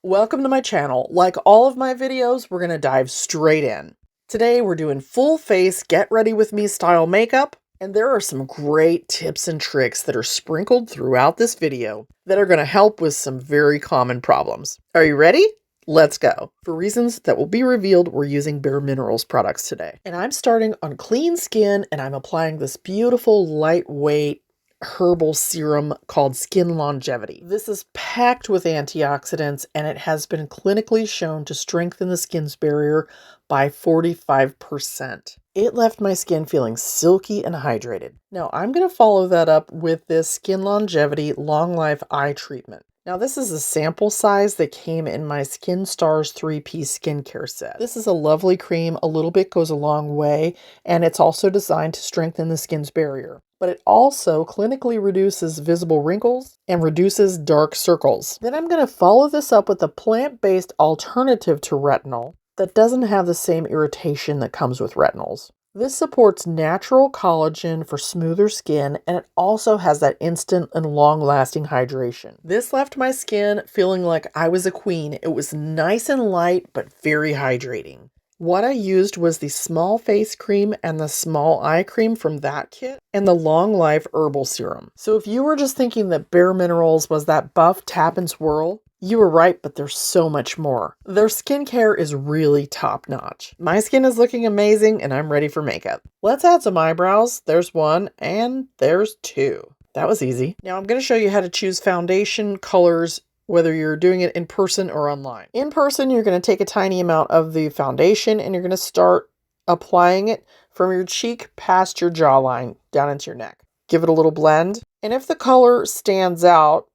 Welcome to my channel. Like all of my videos, we're going to dive straight in. Today we're doing full face get ready with me style makeup, and there are some great tips and tricks that are sprinkled throughout this video that are going to help with some very common problems. Are you ready? Let's go. For reasons that will be revealed, we're using Bare Minerals products today. And I'm starting on clean skin, and I'm applying this beautiful lightweight herbal serum called Skin Longevity. This is packed with antioxidants, and it has been clinically shown to strengthen the skin's barrier by 45%. It left my skin feeling silky and hydrated. Now I'm going to follow that up with this Skin Longevity Long Life Eye Treatment. Now this is a sample size that came in my Skin Stars 3-piece skincare set. This is a lovely cream. A little bit goes a long way, and it's also designed to strengthen the skin's barrier. But it also clinically reduces visible wrinkles and reduces dark circles. Then I'm going to follow this up with a plant-based alternative to retinol that doesn't have the same irritation that comes with retinols. This supports natural collagen for smoother skin, and it also has that instant and long-lasting hydration. This left my skin feeling like I was a queen. It was nice and light, but very hydrating. What I used was the small face cream and the small eye cream from that kit and the Long Life herbal serum. So if you were just thinking that Bare Minerals was that buff tap and swirl, you were right, but there's so much more. Their skincare is really top notch. My skin is looking amazing and I'm ready for makeup. Let's add some eyebrows. There's one and there's two. That was easy. Now I'm going to show you how to choose foundation colors, whether you're doing it in person or online. In person, you're going to take a tiny amount of the foundation and you're going to start applying it from your cheek past your jawline down into your neck. Give it a little blend. And if the color stands out,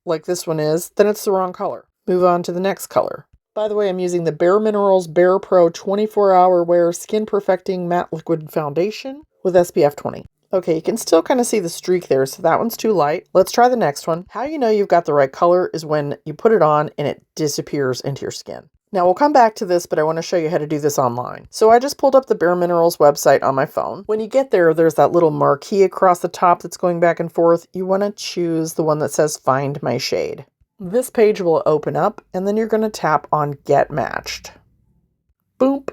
like this one is, then it's the wrong color. Move on to the next color. By the way, I'm using the Bare Minerals Bare Pro 24-Hour Wear Skin Perfecting Matte Liquid Foundation with SPF 20. Okay, you can still kind of see the streak there, so that one's too light. Let's try the next one. How you know you've got the right color is when you put it on and it disappears into your skin. Now we'll come back to this, but I want to show you how to do this online. So I just pulled up the Bare Minerals website on my phone. When you get there, there's that little marquee across the top that's going back and forth. You want to choose the one that says Find My Shade. This page will open up, and then you're going to tap on Get Matched. Boom.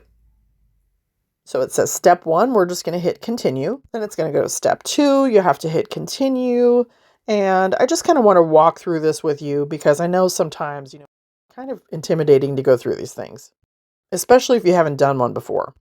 So it says step 1, we're just going to hit continue. Then it's going to go to step 2, you have to hit continue. And I just kind of want to walk through this with you because I know sometimes, kind of intimidating to go through these things, especially if you haven't done one before.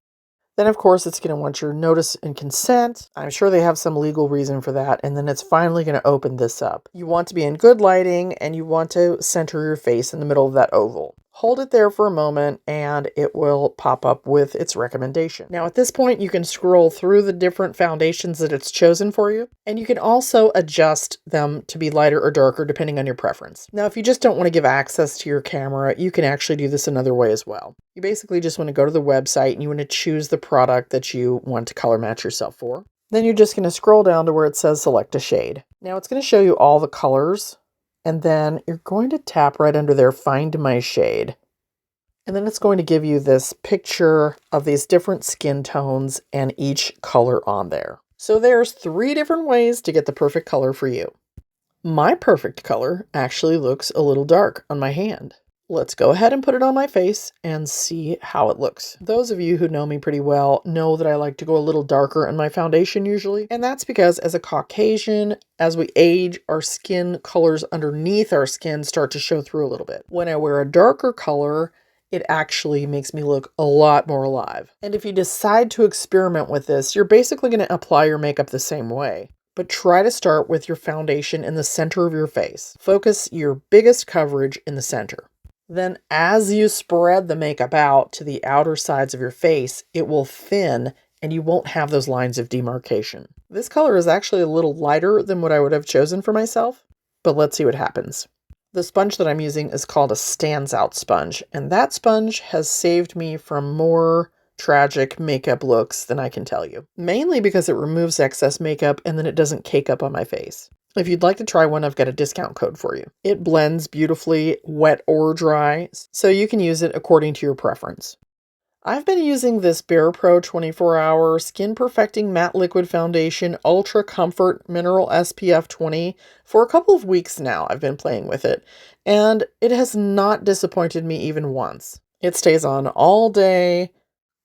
Then, of course, it's going to want your notice and consent. I'm sure they have some legal reason for that. And then it's finally going to open this up. You want to be in good lighting and you want to center your face in the middle of that oval. Hold it there for a moment and it will pop up with its recommendation. Now at this point you can scroll through the different foundations that it's chosen for you, and you can also adjust them to be lighter or darker depending on your preference. Now if you just don't want to give access to your camera, you can actually do this another way as well. You basically just want to go to the website and you want to choose the product that you want to color match yourself for. Then you're just going to scroll down to where it says select a shade. Now it's going to show you all the colors. And then you're going to tap right under there, Find My Shade. And then it's going to give you this picture of these different skin tones and each color on there. So there's 3 different ways to get the perfect color for you. My perfect color actually looks a little dark on my hand. Let's go ahead and put it on my face and see how it looks. Those of you who know me pretty well know that I like to go a little darker in my foundation usually. And that's because as a Caucasian, as we age, our skin colors underneath our skin start to show through a little bit. When I wear a darker color, it actually makes me look a lot more alive. And if you decide to experiment with this, you're basically going to apply your makeup the same way. But try to start with your foundation in the center of your face. Focus your biggest coverage in the center. Then as you spread the makeup out to the outer sides of your face, it will thin and you won't have those lines of demarcation. This color is actually a little lighter than what I would have chosen for myself, but let's see what happens. The sponge that I'm using is called a Stands Out sponge, and that sponge has saved me from more tragic makeup looks than I can tell you. Mainly because it removes excess makeup and then it doesn't cake up on my face. If you'd like to try one, I've got a discount code for you. It blends beautifully, wet or dry, so you can use it according to your preference. I've been using this Bare Pro 24-Hour Skin Perfecting Matte Liquid Foundation Ultra Comfort Mineral SPF 20 for a couple of weeks now. I've been playing with it, and it has not disappointed me even once. It stays on all day.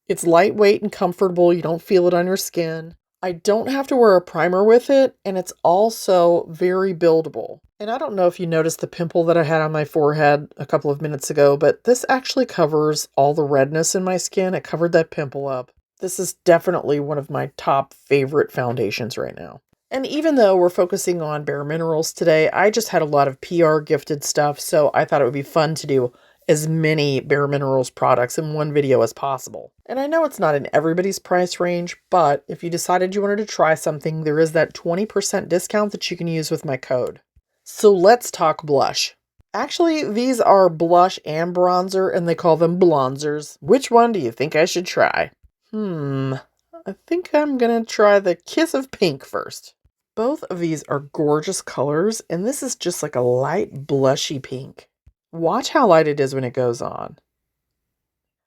It's lightweight and comfortable. You don't feel it on your skin. I don't have to wear a primer with it, and it's also very buildable. And I don't know if you noticed the pimple that I had on my forehead a couple of minutes ago, but this actually covers all the redness in my skin. It covered that pimple up. This is definitely one of my top favorite foundations right now. And even though we're focusing on Bare Minerals today, I just had a lot of PR gifted stuff, so I thought it would be fun to do as many Bare Minerals products in one video as possible. And I know it's not in everybody's price range, but if you decided you wanted to try something, there is that 20% discount that you can use with my code. So let's talk blush. Actually, these are blush and bronzer, and they call them blonzers. Which one do you think I should try? I think I'm gonna try the Kiss of Pink first. Both of these are gorgeous colors, and this is just like a light blushy pink. Watch how light it is when it goes on.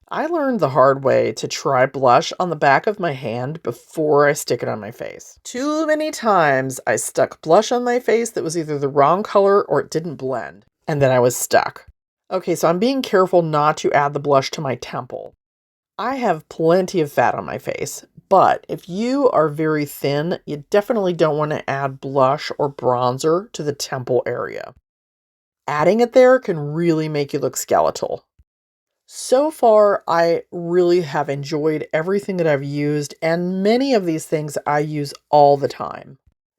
I learned the hard way to try blush on the back of my hand before I stick it on my face. Too many times I stuck blush on my face that was either the wrong color or it didn't blend, and then I was stuck. Okay, so I'm being careful not to add the blush to my temple. I have plenty of fat on my face, but if you are very thin, you definitely don't want to add blush or bronzer to the temple area. Adding it there can really make you look skeletal. So far, I really have enjoyed everything that I've used, and many of these things I use all the time.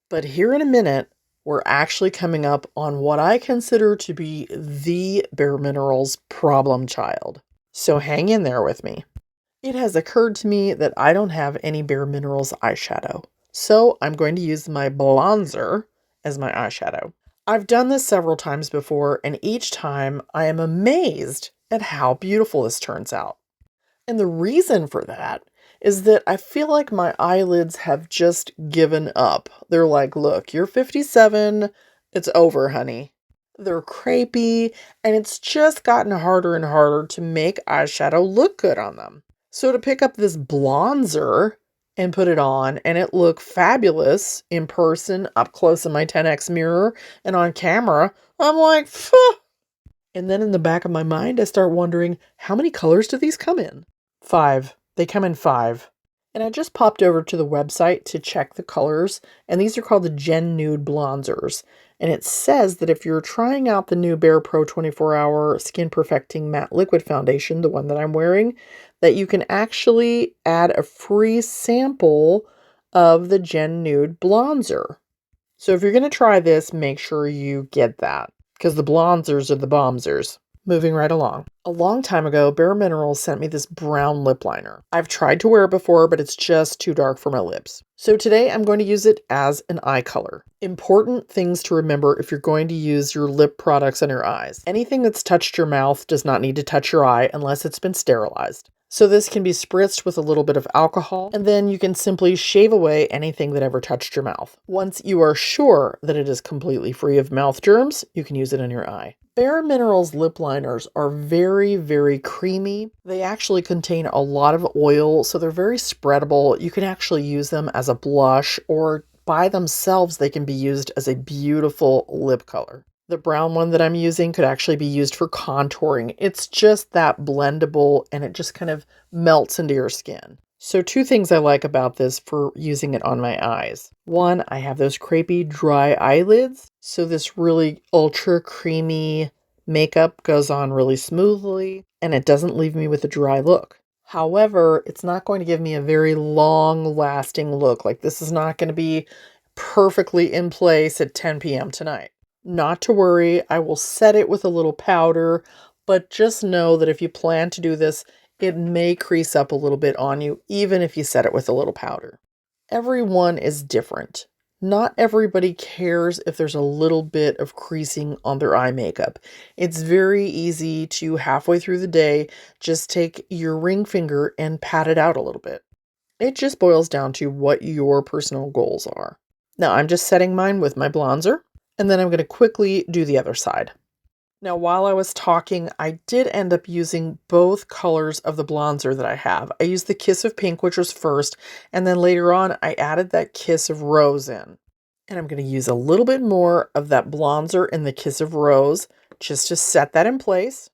But here in a minute, we're actually coming up on what I consider to be the Bare Minerals problem child. So hang in there with me. It has occurred to me that I don't have any Bare Minerals eyeshadow, so I'm going to use my bronzer as my eyeshadow. I've done this several times before, and each time I am amazed at how beautiful this turns out. And the reason for that is that I feel like my eyelids have just given up. They're like, look, you're 57, it's over, honey. They're crepey, and it's just gotten harder and harder to make eyeshadow look good on them. So to pick up this bronzer and put it on and it looked fabulous in person, up close in my 10x mirror and on camera, I'm like, phew. And then in the back of my mind, I start wondering, how many colors do these come in? 5. They come in 5. And I just popped over to the website to check the colors, and these are called the Gen Nude Blonzers. And it says that if you're trying out the new Bare Pro 24-Hour Skin Perfecting Matte Liquid Foundation, the one that I'm wearing, that you can actually add a free sample of the Gen Nude Blonzer. So if you're going to try this, make sure you get that, because the blonzers are the bombzers. Moving right along. A long time ago, Bare Minerals sent me this brown lip liner. I've tried to wear it before, but it's just too dark for my lips. So today I'm going to use it as an eye color. Important things to remember if you're going to use your lip products on your eyes. Anything that's touched your mouth does not need to touch your eye unless it's been sterilized. So this can be spritzed with a little bit of alcohol, and then you can simply shave away anything that ever touched your mouth. Once you are sure that it is completely free of mouth germs, you can use it on your eye. Bare Minerals lip liners are very, very creamy. They actually contain a lot of oil, so they're very spreadable. You can actually use them as a blush, or by themselves, they can be used as a beautiful lip color. The brown one that I'm using could actually be used for contouring. It's just that blendable, and it just kind of melts into your skin. So 2 things I like about this for using it on my eyes. 1, I have those crepey, dry eyelids, so this really ultra creamy makeup goes on really smoothly, and it doesn't leave me with a dry look. However, it's not going to give me a very long-lasting look. Like, this is not going to be perfectly in place at 10 p.m. tonight. Not to worry, I will set it with a little powder, but just know that if you plan to do this, it may crease up a little bit on you, even if you set it with a little powder. Everyone is different. Not everybody cares if there's a little bit of creasing on their eye makeup. It's very easy to halfway through the day, just take your ring finger and pat it out a little bit. It just boils down to what your personal goals are. Now I'm just setting mine with my bronzer, and then I'm going to quickly do the other side. Now, while I was talking, I did end up using both colors of the bronzer that I have. I used the Kiss of Pink, which was first, and then later on, I added that Kiss of Rose in. And I'm going to use a little bit more of that bronzer in the Kiss of Rose just to set that in place.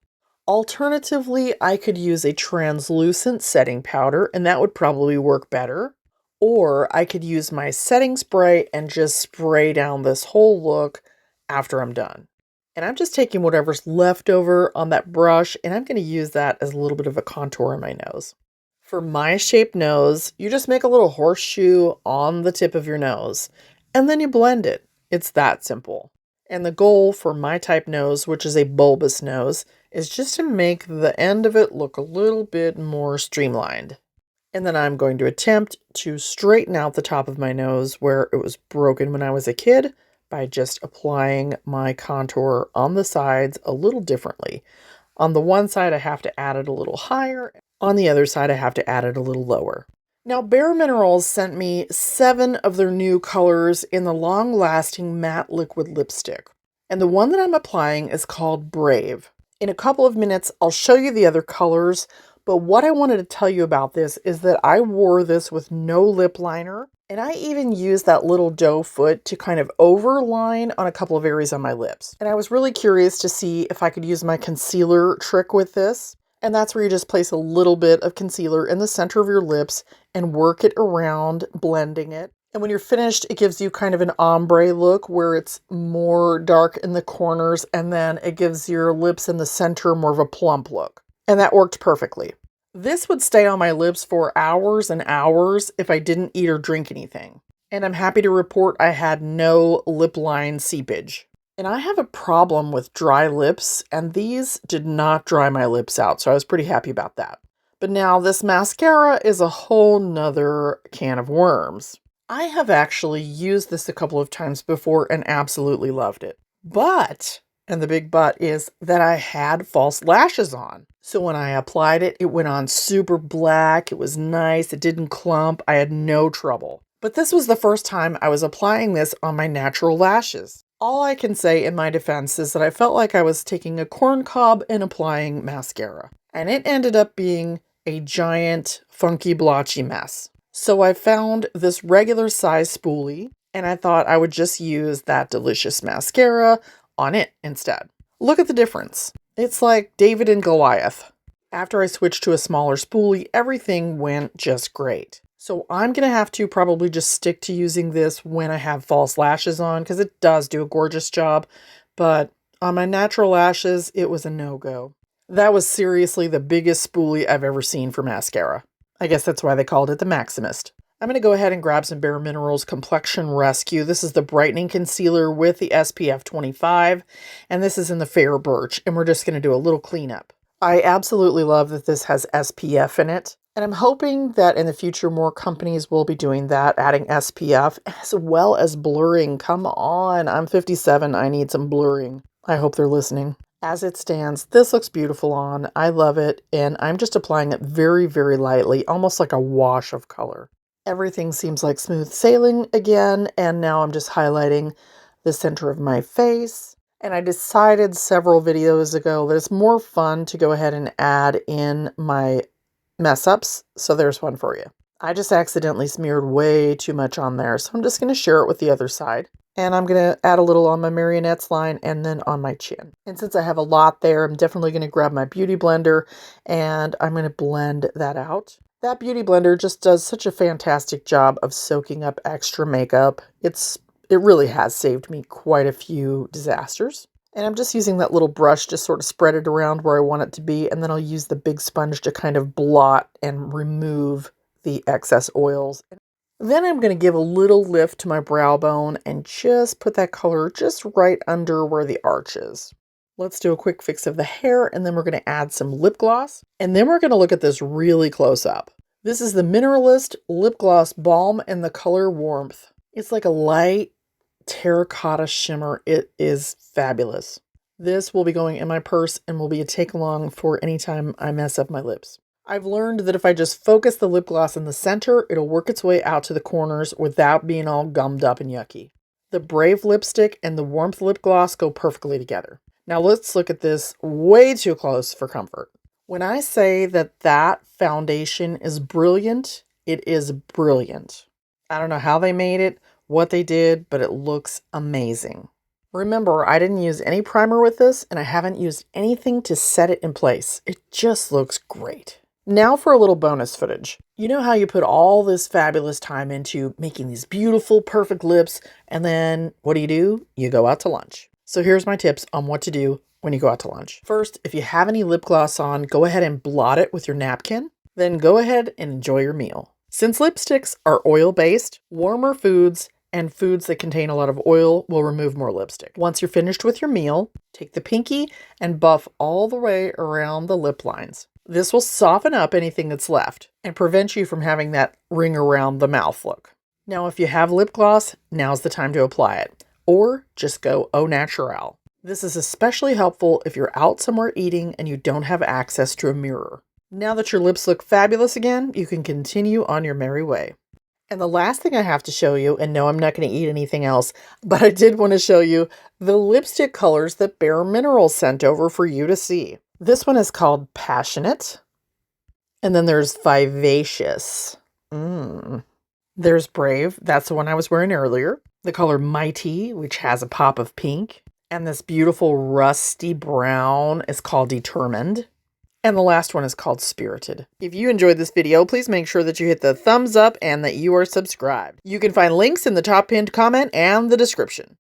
Alternatively, I could use a translucent setting powder, and that would probably work better. Or I could use my setting spray and just spray down this whole look after I'm done. And I'm just taking whatever's left over on that brush, and I'm going to use that as a little bit of a contour on my nose. For my shaped nose, you just make a little horseshoe on the tip of your nose, and then you blend it. It's that simple. And the goal for my type nose, which is a bulbous nose, is just to make the end of it look a little bit more streamlined. And then I'm going to attempt to straighten out the top of my nose where it was broken when I was a kid by just applying my contour on the sides a little differently. On the one side, I have to add it a little higher. On the other side, I have to add it a little lower. Now, Bare Minerals sent me 7 of their new colors in the long-lasting matte liquid lipstick. And the one that I'm applying is called Brave. In a couple of minutes, I'll show you the other colors, but what I wanted to tell you about this is that I wore this with no lip liner, and I even used that little doe foot to kind of overline on a couple of areas on my lips. And I was really curious to see if I could use my concealer trick with this. And that's where you just place a little bit of concealer in the center of your lips and work it around, blending it. And when you're finished, it gives you kind of an ombre look where it's more dark in the corners, and then it gives your lips in the center more of a plump look. And that worked perfectly. This would stay on my lips for hours and hours if I didn't eat or drink anything. And I'm happy to report I had no lip line seepage. And I have a problem with dry lips, and these did not dry my lips out, so I was pretty happy about that. But now this mascara is a whole nother can of worms. I have actually used this a couple of times before and absolutely loved it. But, and the big but is that I had false lashes on. So when I applied it, it went on super black, it was nice, it didn't clump, I had no trouble. But this was the first time I was applying this on my natural lashes. All I can say in my defense is that I felt like I was taking a corn cob and applying mascara. And it ended up being a giant, funky, blotchy mess. So I found this regular size spoolie, and I thought I would just use that delicious mascara on it instead. Look at the difference. It's like David and Goliath. After I switched to a smaller spoolie, everything went just great. So I'm going to have to probably just stick to using this when I have false lashes on, because it does do a gorgeous job. But on my natural lashes, it was a no-go. That was seriously the biggest spoolie I've ever seen for mascara. I guess that's why they called it the Maximist. I'm going to go ahead and grab some Bare Minerals Complexion Rescue. This is the brightening concealer with the SPF 25, and this is in the Fair Birch, and we're just going to do a little cleanup. I absolutely love that this has SPF in it. And I'm hoping that in the future, more companies will be doing that, adding SPF, as well as blurring. Come on, I'm 57, I need some blurring. I hope they're listening. As it stands, this looks beautiful on. I love it, and I'm just applying it very, very lightly, almost like a wash of color. Everything seems like smooth sailing again, and now I'm just highlighting the center of my face. And I decided several videos ago that it's more fun to go ahead and add in my mess ups, so there's one for you. I just accidentally smeared way too much on there, so I'm just going to share it with the other side. And I'm going to add a little on my marionette's line and then on my chin. And since I have a lot there, I'm definitely going to grab my beauty blender and I'm going to blend that out. That beauty blender just does such a fantastic job of soaking up extra makeup. It really has saved me quite a few disasters. And I'm just using that little brush to sort of spread it around where I want it to be. And then I'll use the big sponge to kind of blot and remove the excess oils. Then I'm going to give a little lift to my brow bone and just put that color just right under where the arch is. Let's do a quick fix of the hair, and then we're going to add some lip gloss. And then we're going to look at this really close up. This is the Mineralist Lip Gloss Balm in the color Warmth. It's like a light terracotta shimmer. It is fabulous. This will be going in my purse and will be a take along for any time I mess up my lips. I've learned that if I just focus the lip gloss in the center, it'll work its way out to the corners without being all gummed up and yucky. The Brave lipstick and the Warmth lip gloss go perfectly together. Now let's look at this way too close for comfort. When I say that that foundation is brilliant, it is brilliant. I don't know how they made it, what they did, but it looks amazing. Remember, I didn't use any primer with this, and I haven't used anything to set it in place. It just looks great. Now for a little bonus footage. You know how you put all this fabulous time into making these beautiful, perfect lips, and then what do? You go out to lunch. So here's my tips on what to do when you go out to lunch. First, if you have any lip gloss on, go ahead and blot it with your napkin. Then go ahead and enjoy your meal. Since lipsticks are oil-based, warmer foods and foods that contain a lot of oil will remove more lipstick. Once you're finished with your meal, take the pinky and buff all the way around the lip lines. This will soften up anything that's left and prevent you from having that ring around the mouth look. Now, if you have lip gloss, now's the time to apply it, or just go au naturel. This is especially helpful if you're out somewhere eating and you don't have access to a mirror. Now that your lips look fabulous again, you can continue on your merry way. And the last thing I have to show you, and no, I'm not going to eat anything else, but I did want to show you the lipstick colors that Bare Minerals sent over for you to see. This one is called Passionate, and then there's Vivacious. There's Brave, that's the one I was wearing earlier. The color Mighty, which has a pop of pink. And this beautiful rusty brown is called Determined. And the last one is called Spirited. If you enjoyed this video, please make sure that you hit the thumbs up and that you are subscribed. You can find links in the top pinned comment and the description.